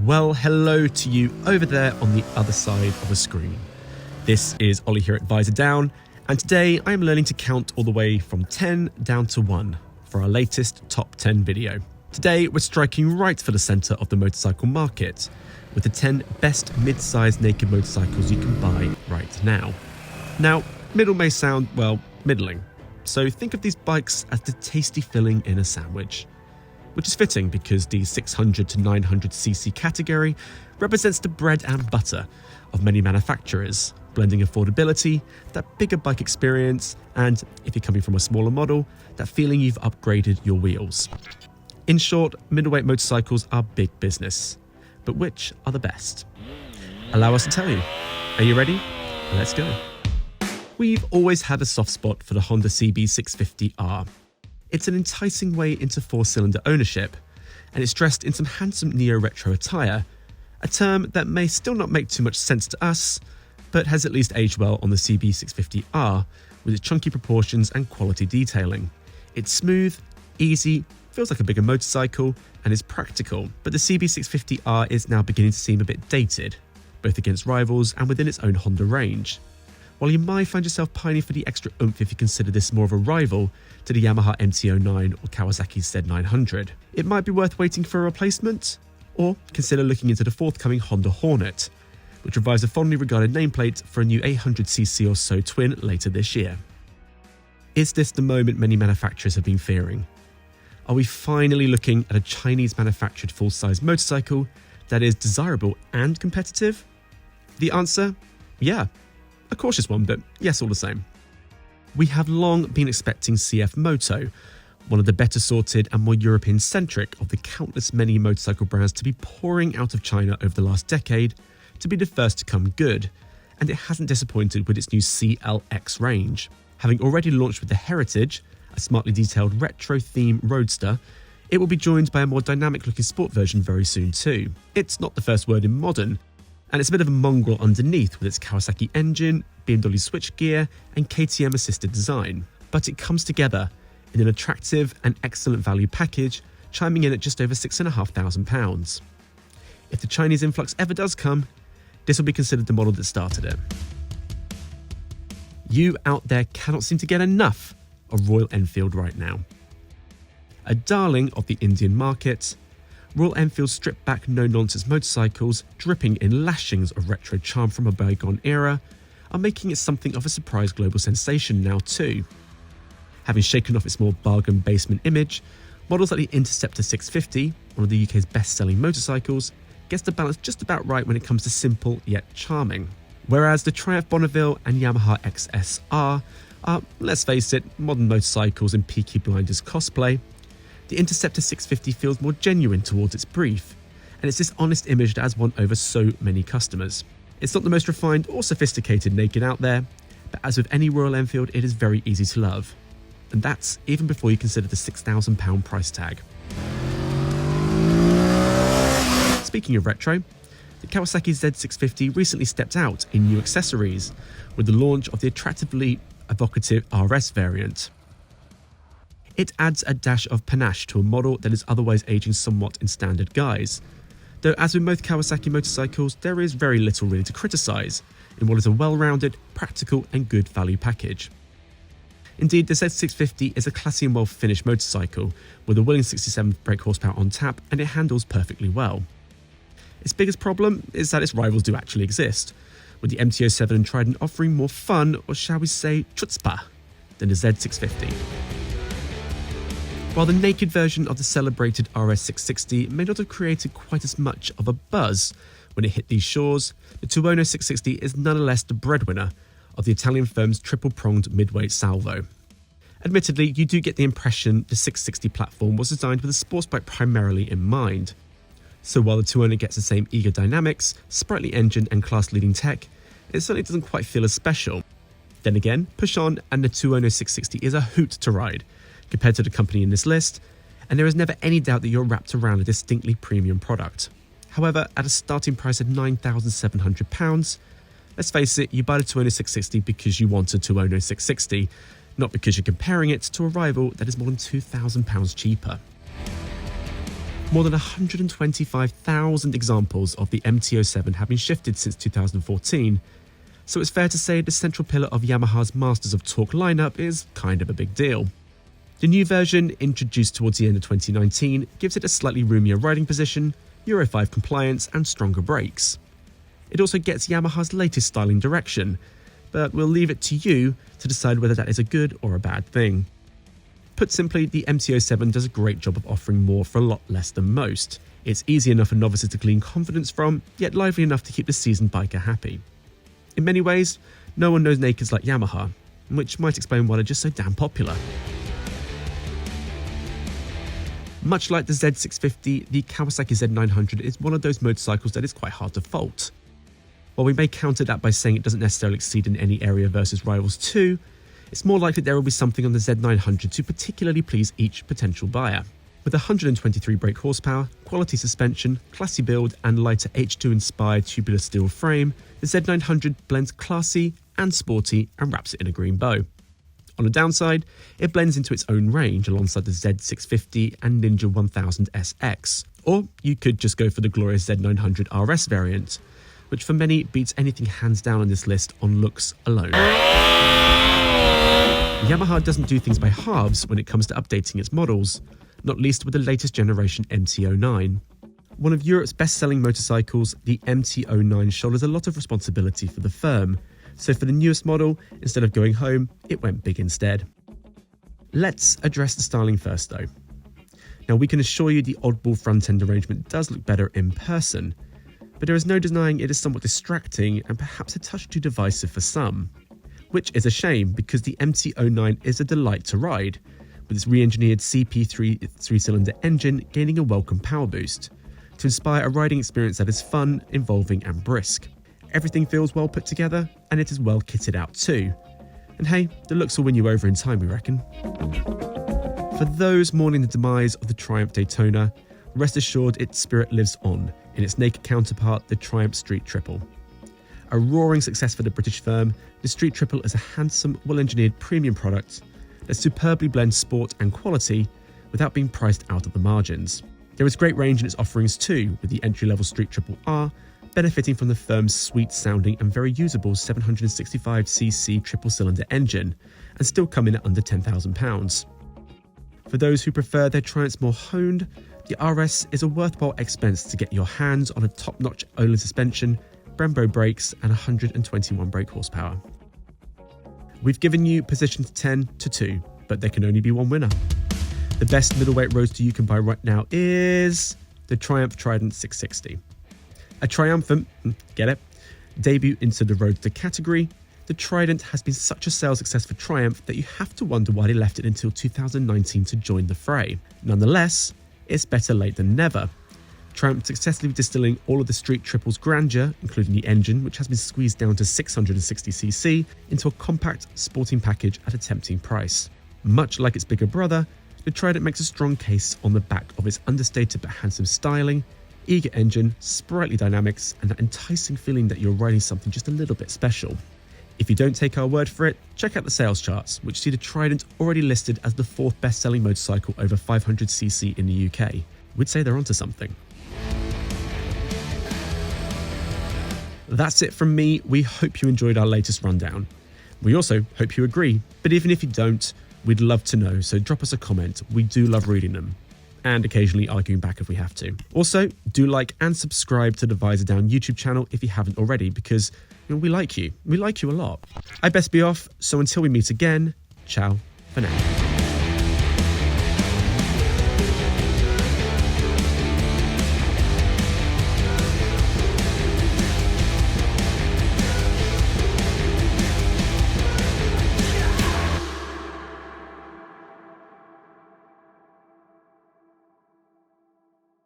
Well, hello to you over there on the other side of the screen. This is Ollie here at Visordown, and today I am learning to count all the way from 10 down to 1 for our latest top 10 video. Today we're striking right for the centre of the motorcycle market with the 10 best mid-sized naked motorcycles you can buy right now. Now, middle may sound, well, middling, so think of these bikes as the tasty filling in a sandwich. Which is fitting because the 600 to 900cc category represents the bread and butter of many manufacturers, blending affordability, that bigger bike experience, and, if you're coming from a smaller model, that feeling you've upgraded your wheels. In short, middleweight motorcycles are big business. But which are the best? Allow us to tell you. Are you ready? Let's go. We've always had a soft spot for the Honda CB650R. It's an enticing way into four-cylinder ownership, and it's dressed in some handsome neo-retro attire, a term that may still not make too much sense to us, but has at least aged well on the CB650R with its chunky proportions and quality detailing. It's smooth, easy, feels like a bigger motorcycle, and is practical, but the CB650R is now beginning to seem a bit dated, both against rivals and within its own Honda range. While you might find yourself pining for the extra oomph if you consider this more of a rival to the Yamaha MT-09 or Kawasaki Z900, it might be worth waiting for a replacement, or consider looking into the forthcoming Honda Hornet, which revives a fondly regarded nameplate for a new 800cc or so twin later this year. Is this the moment many manufacturers have been fearing? Are we finally looking at a Chinese-manufactured full-size motorcycle that is desirable and competitive? The answer? Yeah. A cautious one, but yes, all the same. We have long been expecting CFMoto, one of the better sorted and more European-centric of the countless many motorcycle brands to be pouring out of China over the last decade, to be the first to come good, and it hasn't disappointed with its new CLX range. Having already launched with the Heritage, a smartly detailed retro-themed roadster, it will be joined by a more dynamic-looking sport version very soon too. It's not the first word in modern, and it's a bit of a mongrel underneath with its Kawasaki engine, BMW switchgear, and KTM-assisted design. But it comes together in an attractive and excellent value package, chiming in at just over £6,500. If the Chinese influx ever does come, this will be considered the model that started it. You out there cannot seem to get enough of Royal Enfield right now. A darling of the Indian market, Royal Enfield's stripped-back, no-nonsense motorcycles, dripping in lashings of retro charm from a bygone era, are making it something of a surprise global sensation now too. Having shaken off its more bargain basement image, models like the Interceptor 650, one of the UK's best-selling motorcycles, gets the balance just about right when it comes to simple yet charming. Whereas the Triumph Bonneville and Yamaha XSR are, let's face it, modern motorcycles in Peaky Blinders cosplay, the Interceptor 650 feels more genuine towards its brief, and it's this honest image that has won over so many customers. It's not the most refined or sophisticated naked out there, but as with any Royal Enfield, it is very easy to love. And that's even before you consider the £6,000 price tag. Speaking of retro, the Kawasaki Z650 recently stepped out in new accessories with the launch of the attractively evocative RS variant. It adds a dash of panache to a model that is otherwise aging somewhat in standard guise, though as with most Kawasaki motorcycles, there is very little really to criticise in what is a well-rounded, practical and good value package. Indeed, the Z650 is a classy and well-finished motorcycle with a willing 67 brake horsepower on tap, and it handles perfectly well. Its biggest problem is that its rivals do actually exist, with the MT-07 and Trident offering more fun, or shall we say chutzpah, than the Z650. While the naked version of the celebrated RS660 may not have created quite as much of a buzz when it hit these shores, the Tuono 660 is nonetheless the breadwinner of the Italian firm's triple-pronged midweight salvo. Admittedly, you do get the impression the 660 platform was designed with a sports bike primarily in mind. So while the Tuono gets the same eager dynamics, sprightly engine and class-leading tech, it certainly doesn't quite feel as special. Then again, push on and the Tuono 660 is a hoot to ride, compared to the company in this list, and there is never any doubt that you're wrapped around a distinctly premium product. However, at a starting price of £9,700, let's face it, you buy the Tuono 660 because you want a Tuono 660, not because you're comparing it to a rival that is more than £2,000 cheaper. More than 125,000 examples of the MT-07 have been shifted since 2014, so it's fair to say the central pillar of Yamaha's Masters of Torque lineup is kind of a big deal. The new version, introduced towards the end of 2019, gives it a slightly roomier riding position, Euro 5 compliance and stronger brakes. It also gets Yamaha's latest styling direction, but we'll leave it to you to decide whether that is a good or a bad thing. Put simply, the MT-07 does a great job of offering more for a lot less than most. It's easy enough for novices to glean confidence from, yet lively enough to keep the seasoned biker happy. In many ways, no one knows nakeds like Yamaha, which might explain why they're just so damn popular. Much like the Z650, the Kawasaki Z900 is one of those motorcycles that is quite hard to fault. While we may counter that by saying it doesn't necessarily exceed in any area versus rivals too, it's more likely there will be something on the Z900 to particularly please each potential buyer. With 123 brake horsepower, quality suspension, classy build and lighter H2-inspired tubular steel frame, the Z900 blends classy and sporty and wraps it in a green bow. On the downside, it blends into its own range alongside the Z650 and Ninja 1000 SX. Or you could just go for the glorious Z900 RS variant, which for many beats anything hands down on this list on looks alone. Yamaha doesn't do things by halves when it comes to updating its models, not least with the latest generation MT-09. One of Europe's best-selling motorcycles, the MT-09 shoulders a lot of responsibility for the firm, so for the newest model, instead of going home, it went big instead. Let's address the styling first though. Now we can assure you the oddball front-end arrangement does look better in person, but there is no denying it is somewhat distracting and perhaps a touch too divisive for some. Which is a shame because the MT-09 is a delight to ride, with its re-engineered CP3 three-cylinder engine gaining a welcome power boost, to inspire a riding experience that is fun, involving and brisk. Everything feels well put together, and it is well kitted out too. And hey, the looks will win you over in time, we reckon. For those mourning the demise of the Triumph Daytona, rest assured its spirit lives on in its naked counterpart, the Triumph Street Triple. A roaring success for the British firm, the Street Triple is a handsome, well-engineered premium product that superbly blends sport and quality without being priced out of the margins. There is great range in its offerings too, with the entry-level Street Triple R benefiting from the firm's sweet-sounding and very usable 765cc triple-cylinder engine, and still come in at under £10,000. For those who prefer their Triumphs more honed, the RS is a worthwhile expense to get your hands on a top-notch Olin suspension, Brembo brakes and 121 brake horsepower. We've given you positions 10 to 2, but there can only be one winner. The best middleweight roadster you can buy right now is the Triumph Trident 660. A triumphant, get it, debut into the roadster category, the Trident has been such a sales success for Triumph that you have to wonder why they left it until 2019 to join the fray. Nonetheless, it's better late than never. Triumph successfully distilling all of the Street Triple's grandeur, including the engine, which has been squeezed down to 660cc, into a compact, sporting package at a tempting price. Much like its bigger brother, the Trident makes a strong case on the back of its understated but handsome styling, eager engine, sprightly dynamics, and that enticing feeling that you're riding something just a little bit special. If you don't take our word for it, check out the sales charts, which see the Trident already listed as the 4th best-selling motorcycle over 500cc in the UK. We'd say they're onto something. That's it from me. We hope you enjoyed our latest rundown. We also hope you agree, but even if you don't, we'd love to know, so drop us a comment. We do love reading them, and occasionally arguing back if we have to. Also, do like and subscribe to the Visordown YouTube channel if you haven't already, because we like you. We like you a lot. I best be off, so until we meet again, ciao for now.